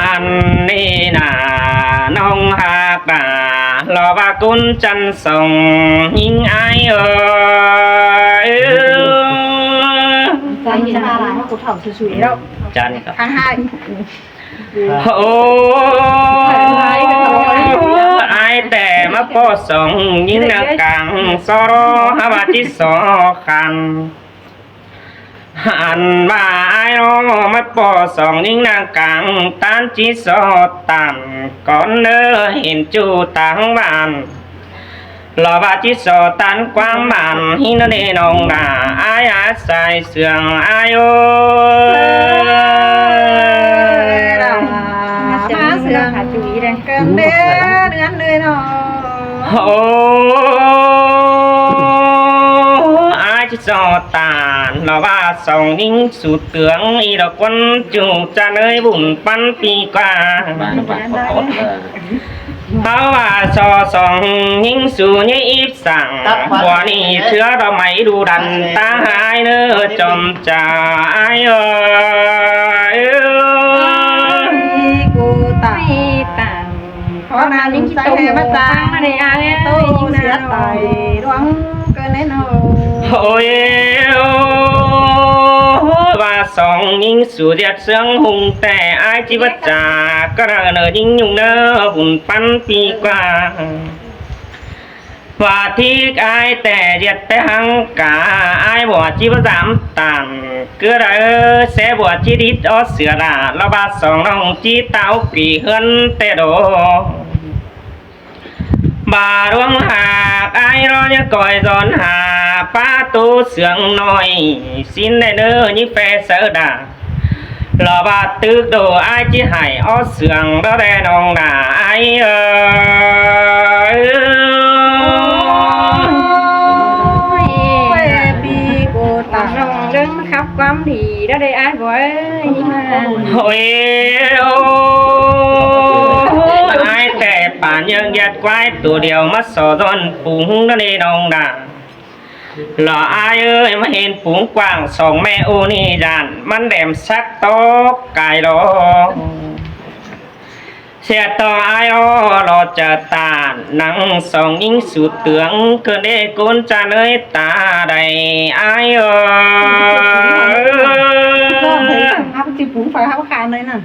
อันนี้น่ะน้องหากตารอว่ากุนจันส่งยิงไอเอ้ยใจเย็นมาหลายเขากูถ่อมสวยๆแล้ว จันครับ ข้างให้ โอ้ไอแต่มาปอส่งยิงนังกังสอรอฮาวาจิสอคันอันมาไอ้น้องมาปอส่องยิงนางกังตันจิสอตันก่อนเนอเห็นจูตังบ้านรอบาจิสอตันกว้างมันหินเนนองนาอายอาศัยเสื่องอายโอมาเสือขาจุ๋ยเลยเกินเนื้อเลยเนาะ โอ้อายจิสอตันรอบาส่องยิงสุดเตืองอีดอกวันจูจะเลยบุญปันปีกว่าเขาว่าซอสองยิงสู่ยี่อีบสั่งบัวนี่เชื้อเราไม่ดูดันตาหายเนื้อจมจ่ายกูตายเพราะนานยิ่งใจแห่มาจางในอาเนี่ยตู้เสียตายดวงเกินแน่นอนโอ้ยว่าสองยิงสู่เดียดเสียงหุงแต่อายจีวจากระเนอยิงยุงเนอหุ่นปันปีกว่าว่าที่อายแต่เดียดแต่หังกาอายบัวจีวสามตันเกลือเสบัวจีดิดอเสือดาเราบาสองน้องจีเต้าปีเฮือนแต่โดบารวงหากไอ้รอจะก่อยจอนหาป้าตูเสียงน้อยสิ้นได้เนื้อยิ่งแปเสดารอบาตึกโดไอ้จีหายอ้อเสียงเราได้นองด่าไอ้ปีกูตายน้องเรื่องขับความดีได้ได้ไอ้บ่อยโอ้ยไอ้แต่ป่านยังยัดไว้ตัวเดียวมาสอดอนปุ๋งนั่นเองน้องด่าหล่ออายเอ้ยมาเห็นปุ๋งกว้างสองแม่อูนี่จานมันแดมซักโต๊ะไก่รอเสียต่ออายอ้อรอจะตาหนังสองยิงสุดเตืองเกิดได้กุนจะเนยตาใดอายเอ้ยครับจีปุ๋งไฟข้าวขานเลยน่ะ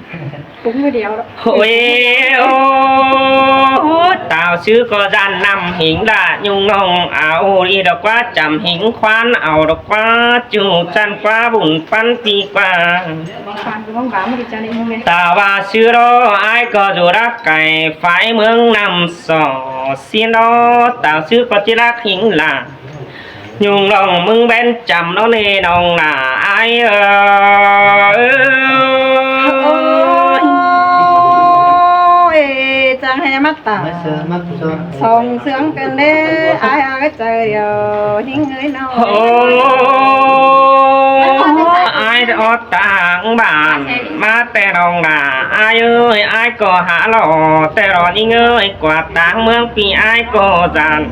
ปุ๋งไปเดียวแล้วโอ้ยโอ้ตาวชื่อก็ดันนำหิงด่ายุงนองเอาอีดอกว่าจำหิงควานเอาดอกว่าจูจันกว่าบุญปันปีกว่าตาว่าชื่อรอไอ้ก็จูรักไก่ไฟเมืองนำสอเสียนอตาวชื่อก็จิรักหิงล่ะยุงลองมึงเป็นจำน้องเนน้องหน้าไอ้จังให้มาตาสองเสียงกันเด้ไอ้ก็เจอเดียวทิ้งเลยน้องโอ้ไอ้ออต่างบ้านมาแต่รองหน้าไอ้เอ้ยไอ้ก็หาหล่อแต่รอนี่เงยกว่าต่างเมืองปีไอ้ก็จัน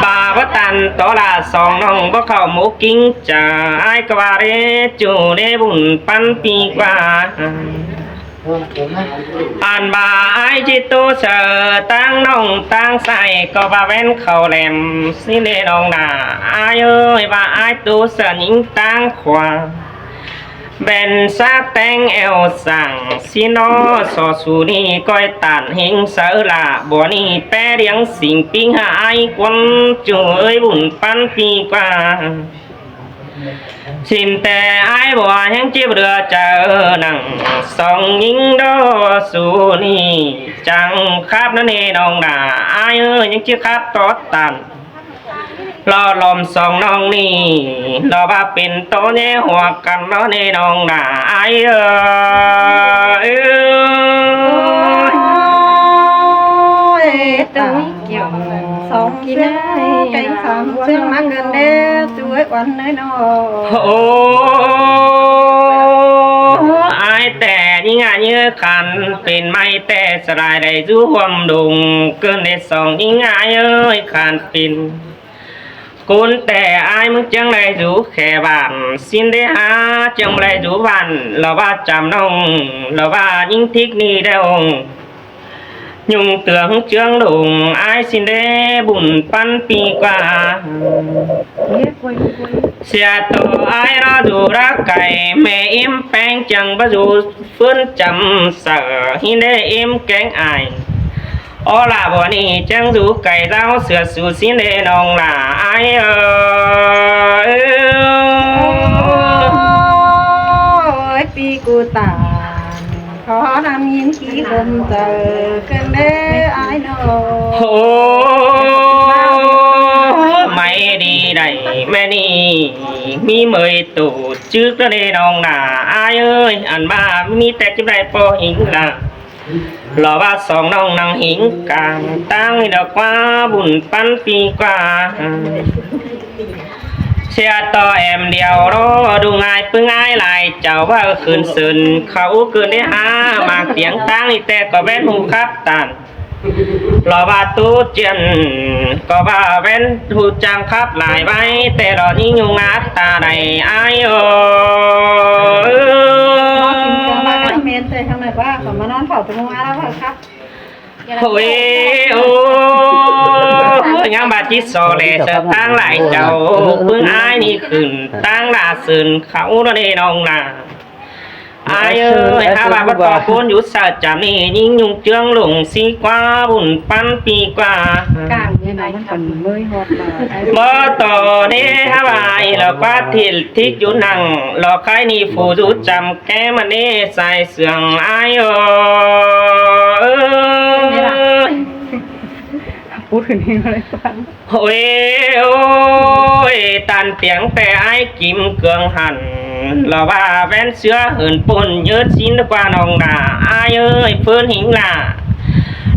บาบตันตอลาสองน้องบ่เข้าหมูกิ้งจะไอ้ก็ว่าเรจูเดบุญปันปีกว่าอ่านบาไอจิตุเสอตั้งน้องตั้งใส่ก็ว่าแว่นเขาแหลมสิเลน้องหน้าไอเอ้ยว่าไอตูเสอยิงตั้งขวาเบนซาแตงเอวสั่งสินอสอสูนี่ก้อยตันหิงเสอละบัวนี่แปรเรียงสิ่งปิ้งหายกวนจูเอ้ยบุญปันปีกว่าชินแต่ไอ้บัวแห่งจีบเรือเจอหนังสองยิงดอสูนี่จังครับนั่นเองน้องด่าไอ้เอ้ยยังชื่อครับตอดตันรอลมสองน้องนี่รอว่าเป็นโตแย่หัวกันนั่นเองน้องด่าไอ้เอ้ยตึงเกี่ยวสองกินไก่สองเชื่องมาเกินเด้ช่วยวันน้อยน้อยโอ้ไอแต่ยิ่งอ่ะเยอะขันเป็นไม่แต่สลายได้จู้ความดุงเกินได้สองยิ่งอ่ะเยอะขันเป็น cún tè ai mức chẳng lại rủ khẻ bạn xin đế há chẳng lại rủ bạn là ba chạm nông là ba những thích ni đâu nhung tưởng chương đùng ai xin đế bùn pan pi qua xe tổ ai ra dù ra cày mẹ em bèn chẳng bao dù phương chậm sợ hi đế em cánh ai ô là bọn đi chẳng dù cày rau sửa sửa xin đế nông là ai ơi pi cô tàn khó nằm những khí hôm giờ cơn đế ai đâu mày đi đầy mẹ đi mi mời tổ trước đó đây nông là ai ơi anh ba mi tẹt chụp đây po hình là lò ba sòng nông năng hình càng tăng được qua bùn pan pi qua xe to em điều đó đu ngài phương ai lại chào ba khơi sơn khẩu cơn đấy ha mà tiếng tăng đi tè có bên hù khắp tàn lò ba tu chuyện có ba bên hù trang khắp lại bay tè đó như nhung át ta này ai ơi miền tây không này ba còn mà non phở từ mông á đó khắp ôi nhang bà chỉ sò lệ sợ tăng lại chầu phương ai đi khửn tăng là sườn khẩu nó đi nông là ai ơi hai bà bắt bỏ cuốn vũ sợ chạm đi nhưng nhung trương lủng xí qua bùn pan pi qua càng như này nó còn mới hột là mơ tổ đi hai bà là qua thịt thích chú nặng lò khai ni phù chú chạm cái mà đi xài sườn ai ơi phút hình như này toàn ôi ôi tàn tiếng tè ai kim cường hẳn lò bà ven xưa hơn bồn nhớ xin qua nòng là ai ơi phương hình là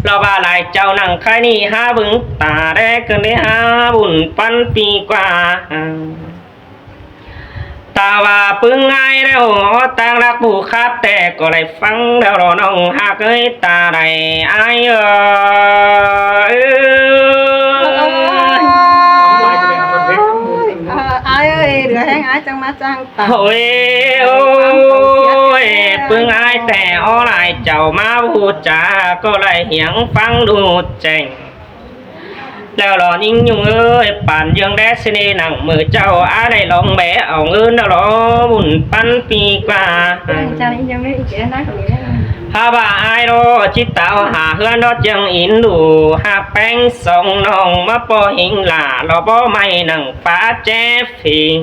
lò bà lại chào nặng khai ni ha vững tà đe cơn đế ha bùn pan pi qua ta và phương ai đâu tăng lạc bù khát tè có lại phăng đâu đó nông hạc ơi ta này ai ơi ai ơi đứa hẹn ai trong mắt trang tặng ôi ôi phương ai tè ó lại chào má bù trà có lại hiếng phăng đủ chành leo lò nhưng nhung ơi bản dương đét xin đi nặng mưa châu á này lòng bé ổng ơn đâu đó bùn pan pi qua ha bà ai đó chỉ tạo hà hương đó chẳng in đủ ha bánh sông nông mà bỏ hình là lo bỏ mày nặng phá chế phi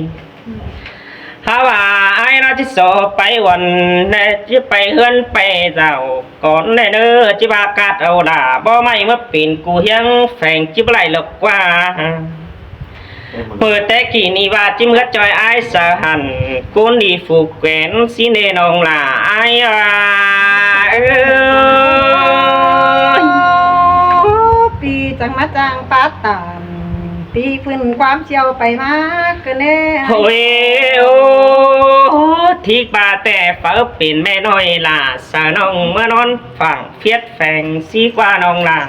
ha bà ai đó chỉ số bay quần này chỉ bay hơn bay giàu còn này nữa chỉ ba cát âu là bỏ mày mất pin cù hiếng phèn chỉ lại lộc qua mưa té kỳ ni và chim gắt choi ai sợ hẳn cuốn đi phục quen xin nê nông là aiปีจังมาจางปัดตามปีฟื้นความเชี่ยวไปมาก็แน่ โอ้ยโอ้ทิกบาแต่เฝ้าเป็นแม่น้อยล่ะสาน้องเมื่อนอนฝั่งเฟียดแฝงสีกว่าน้องล่ะ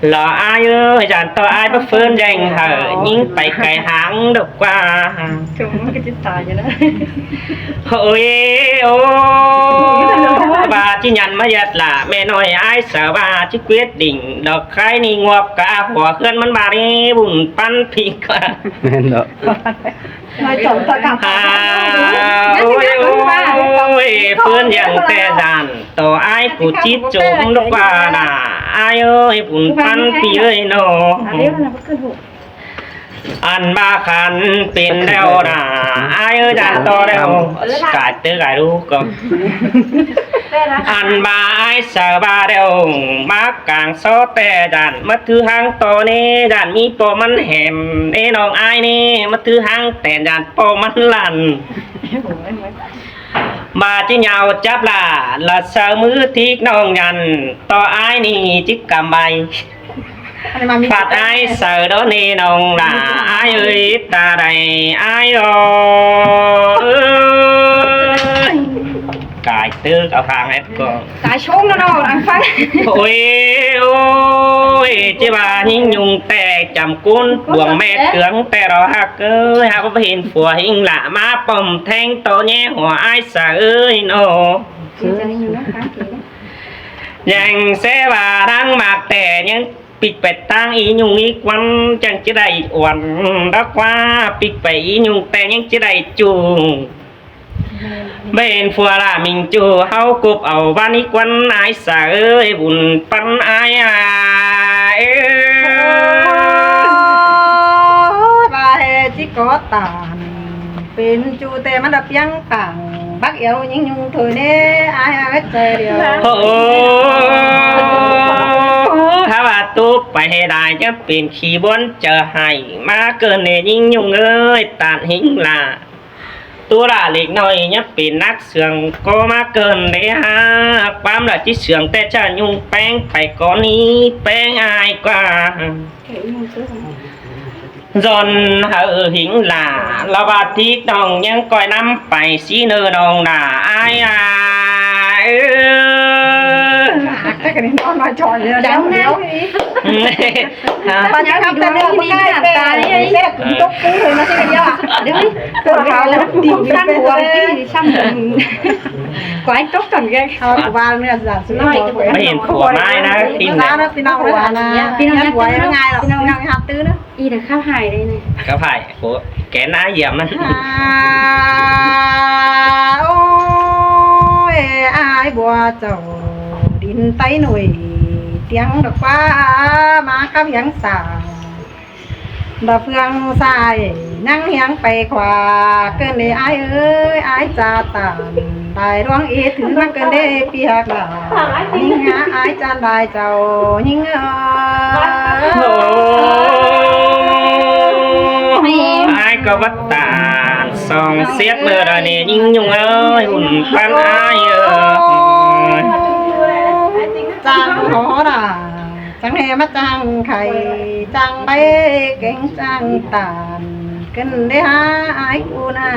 หล่ออายเอ้ยจันต่ออายบ่เฟิร์นแดงเหอะยิ่งไปไกลหางดอกกว่า chúng nó cái chết tài vậy đó โอ้ยโอ้บาที่ยันมายัดล่ะแม่น้อยอายเสือบาที่quyết định ดอกไข่นี่งวบกะหัวเคลื่อนมันบานี่บุ่นปั้นพีกว่า แม่นเนาะ nói tổng tất cả โอ้ยโอ้ยเพื่อนอย่างแต่ดันต่ออายกูจิตจมดอกว่าน่ะอายเอ้ยบุ่นปั้นพีเอ้ยโนอันมาขันเป็นแล้วน่ะอายเอ้ยจันต่อแล้วกาดเตอกาดูก็อันบาไอเสบาเดียวมากางโซแต่ดันมาถือหางโตนี่ดันมีโปมันแหมเอ้น้องไอ้นี่มาถือหางแต่ดันโปมันลั่นบาจีเหยาจับละเสมือทิกน้องยันต่อไอ้นี่จิกกำใบปัดไอ้เสือโดนี่น้องล่ะไอ้เอ้ยตาใดไอ้โอ้ กายตื้อเอาทางให้ก่อน กายชงแล้วเนาะอันฟัง โอ้ยโอ้ยจิบาหิงยุงแต่จำกุ้นดวงแม่เตืองแต่เราหักเอ้ยหักบ่เห็นผัวหิงละมาป่อมแทงโตแย่หัวอ้ายสะเอ้ยโน จะอยู่นะคะ ยังเสว่าดังมากแต่ยังปิดไปตั้งอียุงอีกวันจังจะได้อ่อนรักว่าปิดไปอียุงแต่ยังจะได้จูงเบนฟัวละมิงจูเฮากบเอาบ้านอีกวันนายสาเอ้ยบุญปันอายเอ้ย บาเฮจิโกตานเป็นจูแต่มันดับยังต่างบักเอวยิงยุงถอยเน่อายเอาใจเดียว โอ้ถ้าว่าตุ๊บไปให้ได้จะเป็นขี้บนเจอให้มาเกินเนี่ยยิ่งยุงเอ้ยตัดหิงละตัวละเล็กน้อยเนี่ยเป็นนักเสืองก็มาเกินเลยฮะความละที่เสืองแต่จะยุงแป้งไปก่อนนี้แป้งอายกว่าจนเฮอหิงหล่าละบาดที่น้องยังก้อยน้ำไปสีเนอน้องด่าอายเออ แต่กันนี่นอนมาจอยเลยดังแล้วตอนนี้ครับแต่เรื่องที่นี่ตาเนี่ยแซ่บตกปูเลยนะใช่ไหมย่าเดี๋ยวตัวเขาแล้วตีข้างหัวที่ซ้ำกวาดตกก่อนแกเอาบ้านเนี่ยสั่งซื้อ ไม่เห็นผัวไม้นะทีม น้า เนี่ย นะพี่น้องเลยนะพี่น้องหัวยังไงหรอกพี่น้องหับตื้อนะ อีน่ะข้าวหายเลยนะ ก็ไผ่โหแกน้าเหยียบมัน โอ้ยอายบัวเจ้าดินไตหน่วยเตียงดอกฟ้ามากับยังสาวดอกเฟืองสายนั่งเฮียงไปขวาเกินได้อายเอ้ยอายจะตามได้ดวงอีถือมาเกินได้เปียกละยิ่งหาอายจะได้เจ้ายิ่งโอ้ไอ้ก็วัดตาสองเสียดเมื่อไรเนี่ยยิ่งยุงเอ้ยหุ่นปันอ้ายเอ้ย จังหอด่าจังแหมาจังไข่จังใบเก่งจังตานกันได้หาไอ้กูนา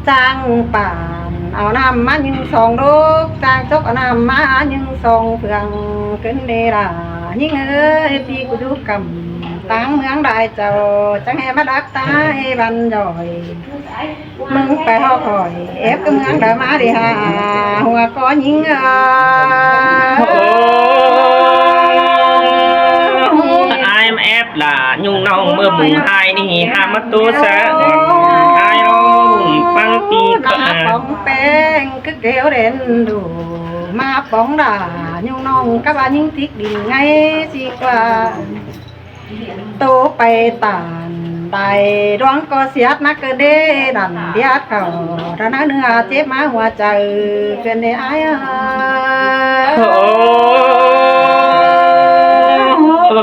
จังป่านเอาน้ำมายิงสองลูกจังจกเอาน้ำมายิงสองเพื่องกันได้ล่ะยิ่งเอ้ยพี่กูดูกำตั้งเมืองได้เจ้าจังแหมาดักตายบันย่อยมึงไปหอคอยเอฟก็เมืองได้มาดิฮะหัวก็ยิงไอ้แอบล่ะยุงน้องเมื่อบุญหายนี่หามาตัวซะหายลงปังปีก็ มาป้องแป้งก็เกลียวเด่นดูมาป้องด่ายุงน้องกับอายิงทิกดินไงสิกว่าโตไปตานได้ร้องก็เสียดนักเกินเด้ดันเดียดเขาด้านเนื้อเจ็บมาหัวใจเกินได้อาย โอ้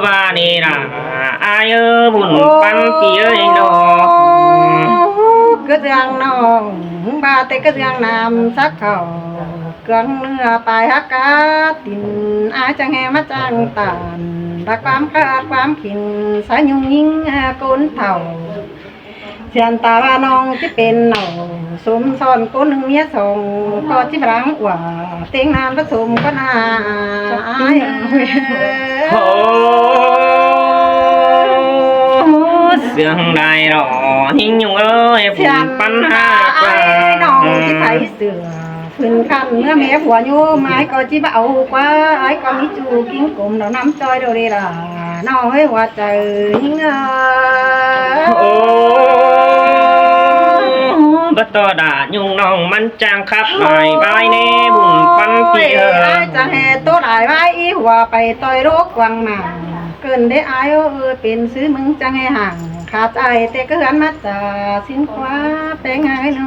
บ้านี่นะอายเอ้ยบุญปันปีเอ้ยน้อง ก็เรื่องน้องบาแต่ก็เรื่องน้ำสักเขาเกลืองเนื้อปลายฮักกาตินอาจังแหมาจังตานรักความคาดความขินสายยุงยิงก้นเถ่าเสียนตาว่าน้องที่เป็นเนาสมซ้อนก้นหนึ่งเมียสองก็ที่พลังว่าเตียงนานผสมก็น่าอาย โอ้เสียงได้หรอหิ้งยุงเอ้ยบุญปันหากว่า น้องที่ไผเสือขึ้นคันเมื่อแม่ผัวโยไม้ก็จิบเอากว่าไอ้ก็มีจูกิ้งกลมเราน้ำจอยโดเรล่ะน้องเอ้ยว่าใจยิ่ง โอ้บัตรดายุงน้องมันจางขับไปบายเน่บุญปันปีเอ้ย จะแห่ตัวหลายไว้อีหัวไปต่อยโรควังหมาเกินได้อายเอ้ยเป็นซื้อมึงจังให้ห่างขาดใจแต่ก็หันมาจ่าสินคว้าแปลงไงโน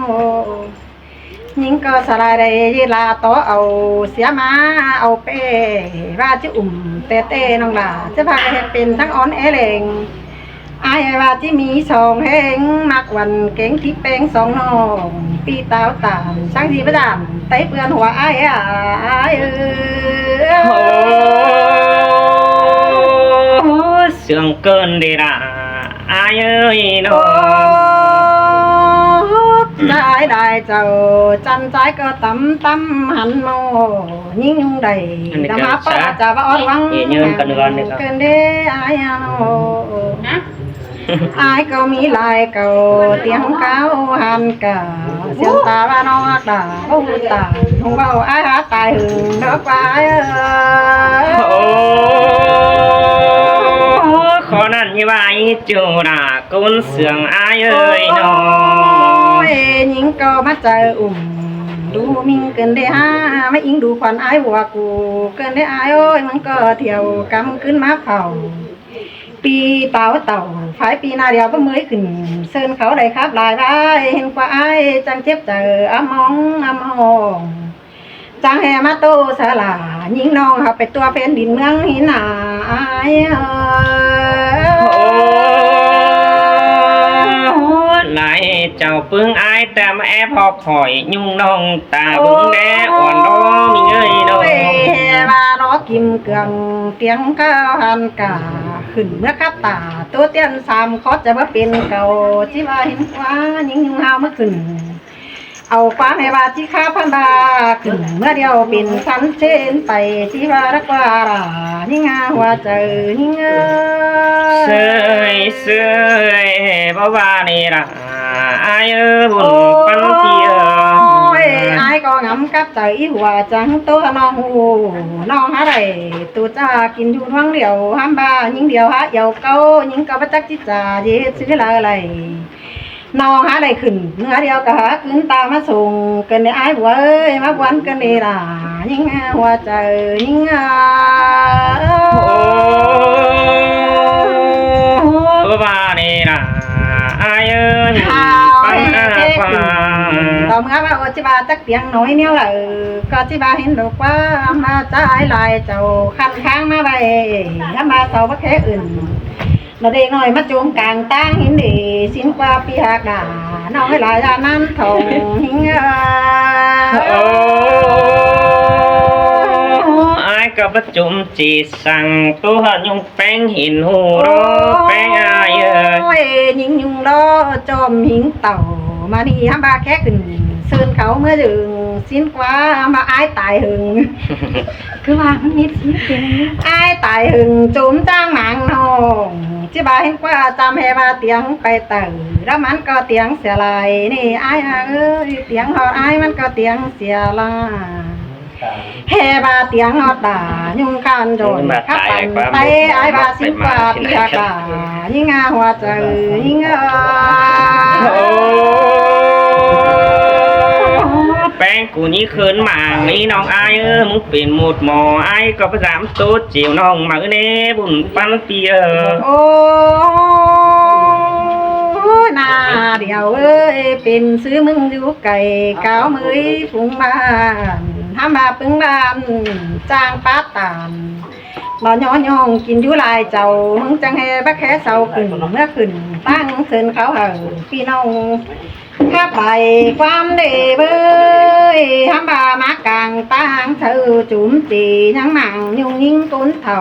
ยิงก็สลายได้ยีลาต่อเอาเสียมาเอาเป้ว่าจะแต่น้องหลาจะพาให้เป็นทั้งอ่อนแอแรงอายว่าที่มีสองแห่งมักวันเก่งที่แป้งสองน้องปีตาวตามช่างที่ประดานไตเปือนหัวอายโอ้เสียงเกินเดล่ะอายเอ้ยน้อง ก trái đại giàu chân trái cơ tắm tắm hắn mô nhưng nhung đầy đã má pa chả bao vắng cơn đê ai ano ai có mỹ lại cầu tiếng cáo hàn cả xin ta ba nó đà ông ta không bao ai hát tài hừng đó phải khó năn như vậy chưa đã côn sương ai ơi nó những câu mắt trời đủ mình cần để ha mấy yên đủ khoản ai hòa cụ cần để ai ơiมันก็เที่ยวกำขึ้นมาเผาปีเต่าphảiปีนาเดียวก็เมื่อยขึ้นเซินเขาได้ครับลายไปเห็นกว่าไอ้จังเจ็บเจออ้ำห้องจังแห่มาโตสลายิงน้องเขาไปตัวเป็นดินเมืองหินหนาไอ้ไหนเจ้าปึ้งไอ้แต่มาแอบพอคอยยุ่งน้องตาบึ้งแดอ่อนดอมีเงยน้องว่าล้อกิมเกลืองเตียงข้าวหันกาขึ้นเมื่อกับตาตัวเตี้ยนสามคอจะมาเป็นเก่าที่ว่าเห็นว่ายิงหาวเมื่อขึ้นเอาความให้ว่าที่ข้าพันดาขึ้นเมื่อเดียวเป็นสันเชนไปที่ว่ารักว่ายิ่งหัวใจยิ่งเสยบ่ว่านี่ล่ะอายบุญปันเตียอายก็งำกับใจหัวจังตัวน้องหูน้องหาไรตัวจ้ากินอยู่ท้องเดียวห้ามบ้ายิ่งเดียวหาเยาเก้ายิ่งกับจักจิตจ่าเย็ดซื้ออะไรน้องหาได้ขึ้นเนื้อเดียวก็หาขึ้นตามาส่งกันในไอ้หัวเอ้ยมาวันกันในล่ะยิ่งหัวใจยิ่งว่านี่ล่ะอายปังปังต่อเมื่อว่าโอจิบาจักเตียงน้อยเนี่ยแหละก็จิบาเห็นดอกว่ามาจ่ายลายเจ้าคันค้างมาไว้ถ้ามาเสาพระแค่อื่นเราเด็กน้อยมาจูงกลางตั้งหินดีสินกว่าปีหักด่าน้องให้ลายด้านนั้นทงหิงไอ้กับประจุมจีสั่งตัวยุ่งแป้งหินหูรอแป้งอายยิงยุงรอจอมหิงเต่ามานี่ฮัมบาแค่ขึ้นเซินเขาเมื่อดึงสินกว่ามาไอ้ตายหึงคือว่ามันนิดสิเป็นไอ้ตายหึงจุ่มจ้างหมังนองจิบาเห็นกว่าจำให้ว่าเตียงไปเต่าแล้วมันก็เตียงเสียลายนี่ไอ้เอ้ยเตียงหอดไอ้มันก็เตียงเสียลายเฮบาเตียงหอดด่ายุ่งการโดนขับปั่นไปไอ้บาสินกว่าปีหากายิ่งหัวใจยิ่งแป้งกูนี่เขินหมางนี่น้องอายมึงเป็นหมดหมออายก็ประจำตัวเจียวน้องมาเน่บุญปันเปียโอ้นาเดียวเอ้ยเป็นซื้อมึงอยู่ไก่เก้ามือฟุ้งบ้านห้ามมาปึ้งบ้านจ้างป้าตานบ่ย่องกินอยู่ลายเจ้ามึงจังให้บักแค่เศร้าขึ้นเมื่อขึ้นตั้งเซินเขาพี่น้องข้าไปความเดเบ้ยห้ามบามากลางตั้งเธอจุ่มตียังหมั่งยุ่งยิ่งก้นเถ่า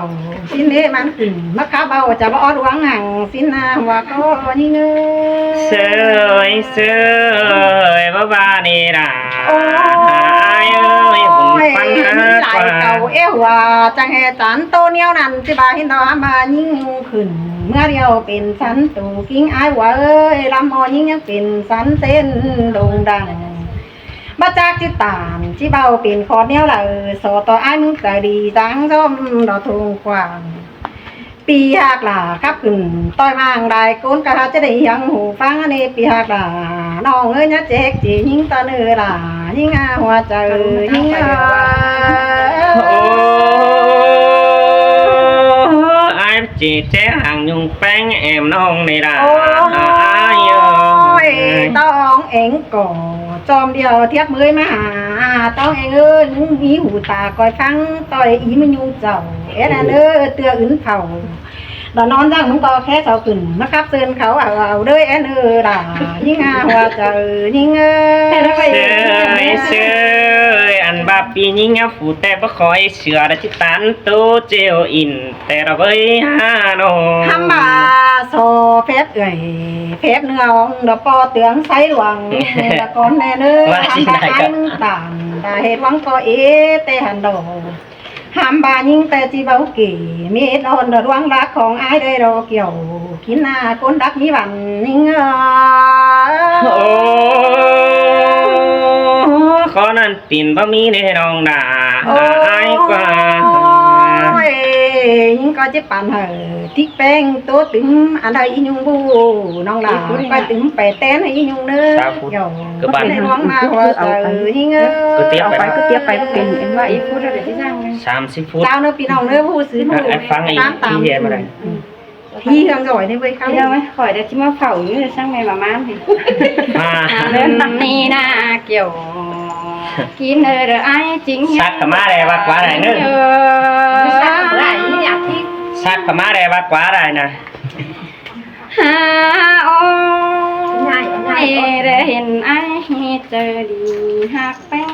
สินเดมันขึ้นมาข้าเบาจะบ่อดวงหังสินนาว่าก็ยิ่งเสยบ้านี่ล่ะปัญหาหลายเก่าว่าจังแห่จันโตเนียวนั่นสิบาเห็นดอกมายิ่งขึ้นเมื่อเดียวเป็นสันตูกิ้งไอ้ว่าเอ้ยลำมอยิ่งยังเป็นสันเส้นโด่งดังมาจากจิตตามจิเบาเป็นคอเนียวเลยโสต่อไอ้มึงใจดีจังส้มดอกทุ่งกว้างปีหักหล่าครับขึ้นต้อยมางได้ก้นกระทะจะได้ยังหูฟังอันนี้ปีหักหล่าน้องเอ้ยนะเจ๊กจียิ่งตาเนื้อหล่ายิ่งหัวใจยิ่งไอ้จีเจ๊ห่างยุงแป้งแอมน้องในล่ะต้องเอ็งก่อจอมเดียวเทียบมือมาหาต้องเอ็งเอ้ยมีหูตาคอยฟังต่อยอีมันยุงเจ้าเอ็นเอ้ยเตืออื่นเผาตอนนอนจ้างมึงก็แค่เสาขึ้นมาครับเซินเขาเอาด้วยเอ็นเอ้ยล่ะยิ่งหัวใจยิ่งเสยอันบาปียิ่งฟูแต่บ่คอยเชื่อได้ที่ตันโตเจียวอินแต่เราเว้ยฮาโนฮัมบา โซเพชรเอ่ยเพชรเนื้อองเดอปอเตืองไซหวังตะกอนแน่เนื้อทำได้ไอ้มึงต่างได้เหตุหวังก็เอเตหันโดหามบายิงแต่จีเบากี่มีเอ็ดอ่อนเดือดวังรักของไอ้ได้รอเกี่ยวกินหน้าคนรักมีหวันนิ่งโอ้ขอนั่นปิ่นบ่มีในน้องด่าอายกว่ายิงก็จะปั่นเหอที่แป้งตัวตึงอะไรอียุงบูน้องหลาก็ตึงไปเต้นให้อียุงเนื้อเกี่ยวก็ปั่นให้ร้องมาหัวเตอยิงก็เตี้ยไปเป็นเอ็นว่าอีพูดอะไรที่สร้างไง30 ฟุตเจ้าเนื้อพี่น้องเนื้อผู้ซื้อผู้ฟังไอ้พี่เฮียมาได้พี่เครื่องจ่อยในเว้ยครับพี่เอาไหมข่อยเดี๋ยวที่มาเผาอยู่จะสร้างไงประมาณนี้เรื่องนี้น่าเกี่ยวกินไอ้จริงซักขมาได้ว่ากว่าได้เนื้อซักขมาได้ว่ากว่าได้นะหาโอ้ยได้เห็นไอ้เจอดีหักแป้ง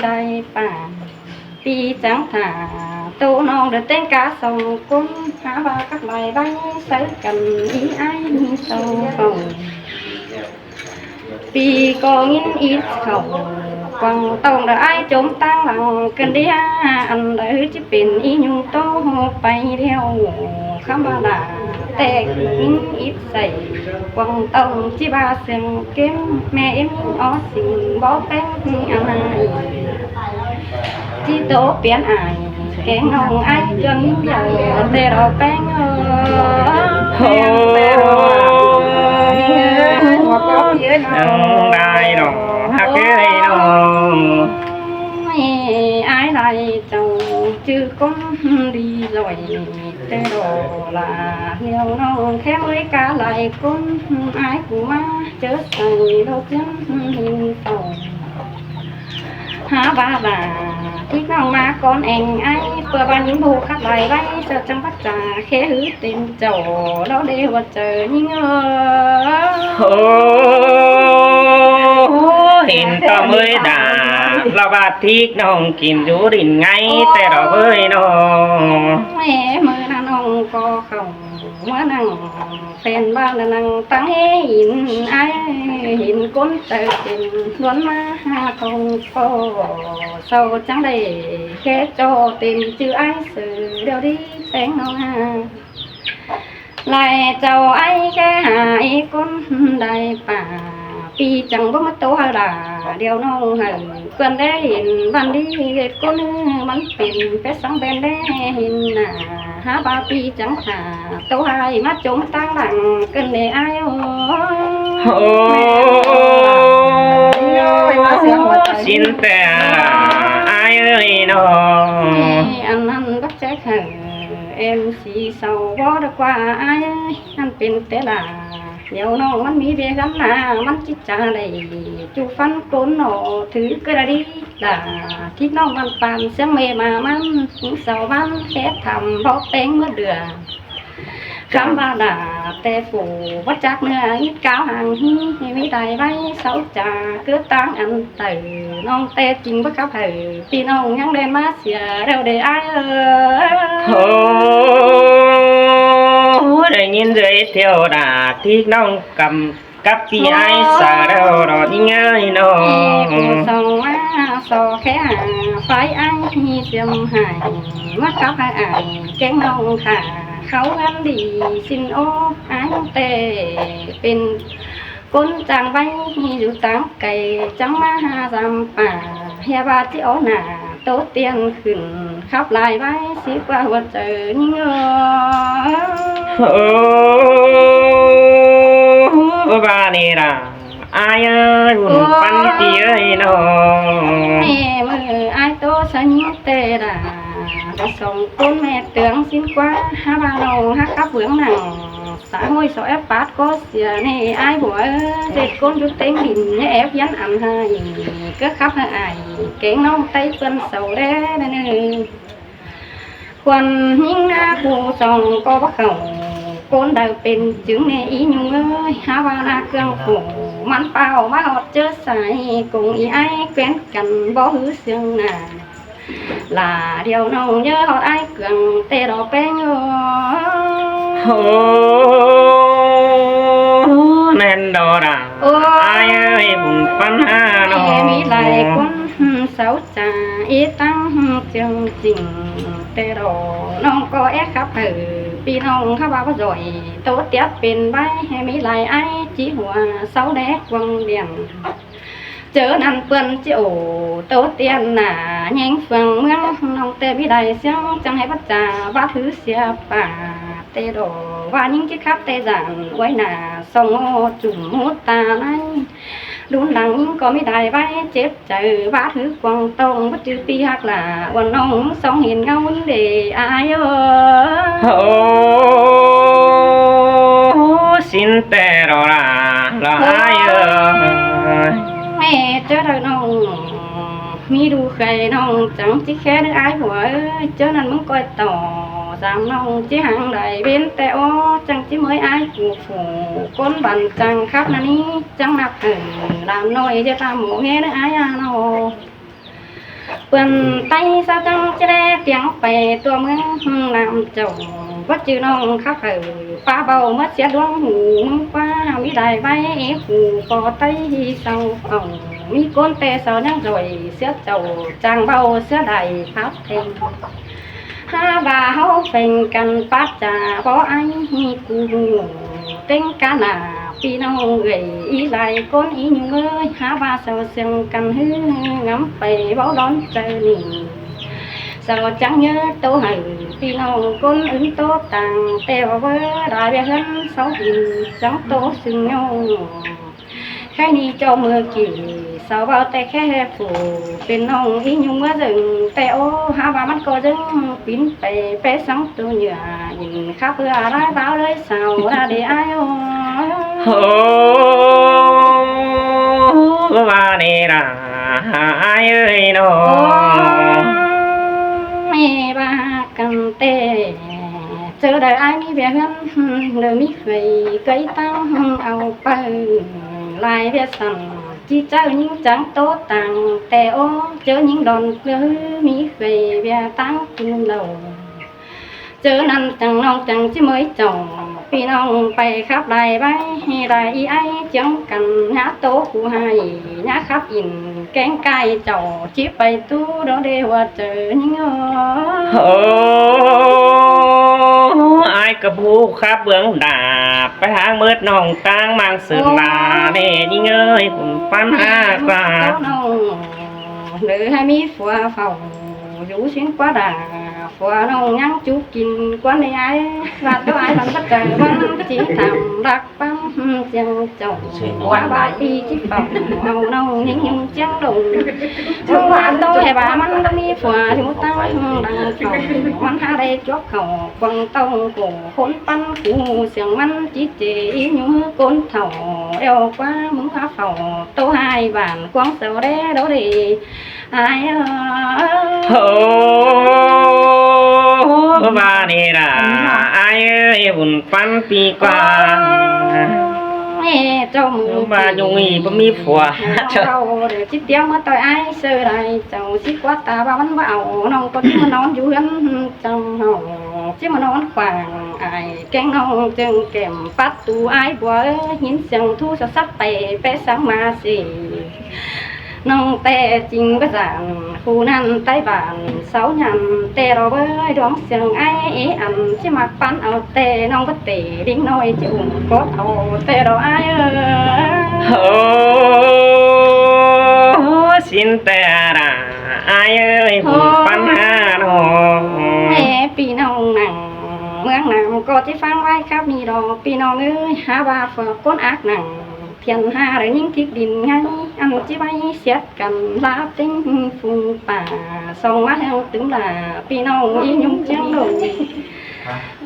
ได้ป่าปีจังหาตูน้องเดินเต้นกาส่งกุ้งหาว่าcác bài bay sấy cầm ý ai sâu cầuปีก็งินít khẩu quăng tông đã ai trốn tăng bằng cần đi ăn đấy chỉเป็นý nhung tôไปเดียวคำว่าด่าแต่งินítใส่กวางตองที่บาเสียงเก็มแม่เอ็มอ้อสิ่งบ่แป้งอะไรที่โตเปลี่ยนอายแกงน้องไอ้จนเดียวแต่เราแป้งแต่เราหัวก็เยอะน้องได้หรอฮักได้หรอไอ้ไรเจ้าชื่อคนดีลอยแต่รอลาเหี่ยวน้องแค่ไว้กาไหลคนไอ้กูมาเจอใส่ดอกยันหินโตหาบ้าบ่าที่น้องมาก่อนเองไอ้เพื่อบ้านยิงผูกขัดไหลไว้เจอจังพัดจ่าแค่หื้อเต็มเจ้าแล้วเดี๋ยวเจอยิ่งเห็นก็เมื่อด่าเราบาดทิกน้องกินอยู่ดินไงแต่เราเมื่อน้องแม่เมื่อนั้นน้องก็เข้าเมื่อนั่งเป็นบ้านนั่งตั้งหินไอ้หินก้นเตยเป็นล้วนมาหาทองโตเศร้าจังได้แค่โจเต็มชื่อไอ้สื่อเดี๋ยวดีแสงน้องหาลายเจ้าไอ้แค่หายก้นได้ป่าปีจังบ่มาโตหาด่าเดี๋ยวน้องหันเพื่อนได้เห็นวันดีเด็ดก้นมันเป็นเป็ดสังเป็นได้เห็นหน้าหาบาปีจังหาโตหายมาจมตั้งหลังเกินได้อายโอ้สินแต่อายเอ้ยน้องอันนั้นบักแจ๊กหันเอ็มสีเศร้าบ่ดีกว่าอายนั่นเป็นแต่ด่าเดี๋ยวน้องมันมีเบี้ยกันหน้ามันจิตใจได้จูฟันโกนหนอถือกระดิ่งด่าที่น้องมันปานเสียงเมมามันเสามันแค่ทำเพราะแป้งเมื่อเดือนคำว่าด่าแต่ฝูวัดจักเนื้อยิดก้าวห่างฮีไม่ได้ไว้เสาจ่าเกิดตั้งอันตื่นน้องแต่จริงบ่กับเธอพี่น้องยังได้มาเสียเร็วได้อายได้ยินเลยเที่ยวด่าที่น้องกับพี่ไอ้สาเรารอที่ง่ายน้องผู้ส่งมาสอแค่ไฟไอ้เสียมหายมากับไอ้แกงน้องค่ะเขากันดีสินโอ้ไอ้แต่เป็นคนจังไว้อยู่ตั้งไก่จังมาหาจำป่าเฮียบาที่อ้อหน้าโตเตียนขึ้นขับลายไว้สิกว่าว่าเจอยิ่งบ้านนี่ล่ะอายเอ้ยหุ่นปันตีเอ้ยน้องแม่มืออายโตสัญญาเตระจะส่งคนแม่เตืองสิ้นกว่าหาบาเราฮักกับเบื้องหนังสาหอยสอแอปปาดก็เสียในอายหัวเจ็ดคนจุดเต็งดินเนี่ยแอบยันอันหายก็ขับหายเก่งน้องไตเปิ้นเสาแด่นั่นเองควรยิ่งหน้าผู้ส่องก็บ่เข้าคนเดินเป็นจึงในอีหนุ่งเอ้ยหาว่านาเครื่องผูมันเป่ามาหอดเจอใส่กงอีไอ้แฟนกันบ่หื้อเสียงหน้าลาเดียวน้องเยอะหอดไอ้เครื่องเตะดอกแป้งโอ้ นđò đà ai ơi buồn phân ha nó mi lại quân sáu trà ý tăng chương trình tê đồ non có ép khắp hử pi non khắp bao rồi tốt tiết bên bay mi lại ai chỉ hòa sáu đét quăng đèn chớ năn quân chịu tốt tiền là nhanh phường mương nông tê bị đầy xương chẳng hay bắt trà vắt thứ xe bà tê đồ và những chiếc khắp tê giản quay nà sông ô trùng mút ta này đúng lặng có mấy đài vai chết chờ vắt thứ quăng tông bất chữ pi hoặc là quần nông sông hiền ngâu để ai ơi xin tê đồ là ai ơi mẹ chớ đời nông mi đu khay nông chẳng chỉ khé được ai của chớ nên muốn coi tỏ giảm nông chỉ hàng đầy bên teo chẳng chỉ mới ai của phủ con bàn chẳng khắp là ní chẳng nạp thử làm nồi cho ta mổ nghe được ai à nào quần tay sao chẳng chỉ đe tiếng bè tua mương làm chồng vắt chữ nông khắp thử phá bầu mất xe đuông hủ mong qua mi đài vai hủ có tay sau phòng mi con tê sao nhang rồi xếp chầu trang bao xếp đầy pháp thêm ha bà hậu phình cần phát trà có anh cu tên cá nà pi nông người ý lại con ý nhung ơi ha bà sao xem cần hư ngắm bề báo đón trời nỉ sao chẳng nhớ tô hành pi nông con ứng tô tàng teo với đại bè hơn 6 nghìn chẳng tô sừng nhau khai ni cho mưa kỳ sao bao tay khẽ phủ bên nông ý nhung mưa rừng teo ha ba mắt co rừng pin bè bé sáng tôi nhựa nhìn khắp bữa ra bao lấy sao ra để ai ba nè là ai ơi nó mẹ ba cầm tê chờ đợi ai mi bé hơn đời mi khơi cây tăng ao bờ lại bé sầm chỉ chờ những trắng tốt tàng teo chớ những đòn lưới mi khơi bé tăng chung đầu chớ năn chẳng nông chẳng chỉ mới chồng pi nông bay khắp đài bay đài y ai chẳng cần nhá tố của hai nhá khắp in kén cay chầu chỉ bay tu đó để hòa chờ những ai cơ bu khắp bướng đà phải hang mướt nòng tang mang sườn bà nè những ơi cùng phan ha qua nữ hai mi phua phòng rủ xuyên quá đà phua nông nhắn chú kinh quá này ai và tôi ai bằng bất trời vẫn chỉ thầm đặc băm chân chồng quá bà y chỉ phòng màu nông những nhung trắng đùng không bạn tôi hay bà mắn đã mi phua chúng ta đằng phòng mắn ha đây chót khẩu quăng tông cổ khốn pan cụ xiềng mắn chỉ chỉ nhung côn thầu eo quá muốn phá phòng tôi hai bàn quăng sầu đé đó đi ai ba nè là ai ơi buồn phân pi qua trong ba nhung ý bấm mi phùa để chỉ tiếng mất tôi ai sơ đây chồng chỉ quá ta ba bánh vào nông có chỉ mà nón chú gắn trong hồng chỉ mà nón khoảng ai kén nông chân kèm phát tu ai bữa hiến sừng thu sao sắp bè bé sáng mà gì nông tè chính bất giản khu nan tay bản 6 nhằn tè đó với đón sừng ai ăn chỉ mặc pan áo tè nông bất tỉ đinh nồi chịu có thầu tè đó ai xin tè là ai ơi buồn phân ha nó mẹ pi nông nặng mương nặng có chỉ phang vai khắp mi đó pi nông ơi ha ba phở con ác nặng thiên hà để những thiết đình ngay ăn chỉ bay xét cần lá tinh phun bà sông mắt heo tướng là pi nông y nhung trắng đồ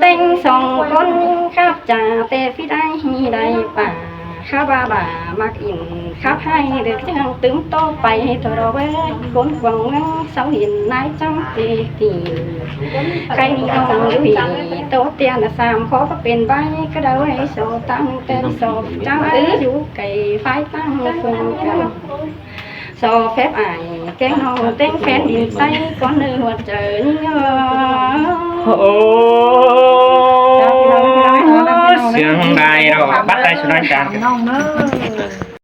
tinh sông con khắp trà tê phi đai đầy bà khắp ba bà mặc in khắp hai được chẳng tướng to bay thôi đó với con quăng ngang 6 hiện nay trong tê tì khai đi nông lưu ý tốt tiền là xàm khó có tiền bay cái đâu ấy số tăng tên số trắng ứ cây phái tăng phương cao so phép ai cái nông tên phép điện tay con nơi hoạt trời xiềng đà ายเราบัดได้สุนันจาน น้องเนอะ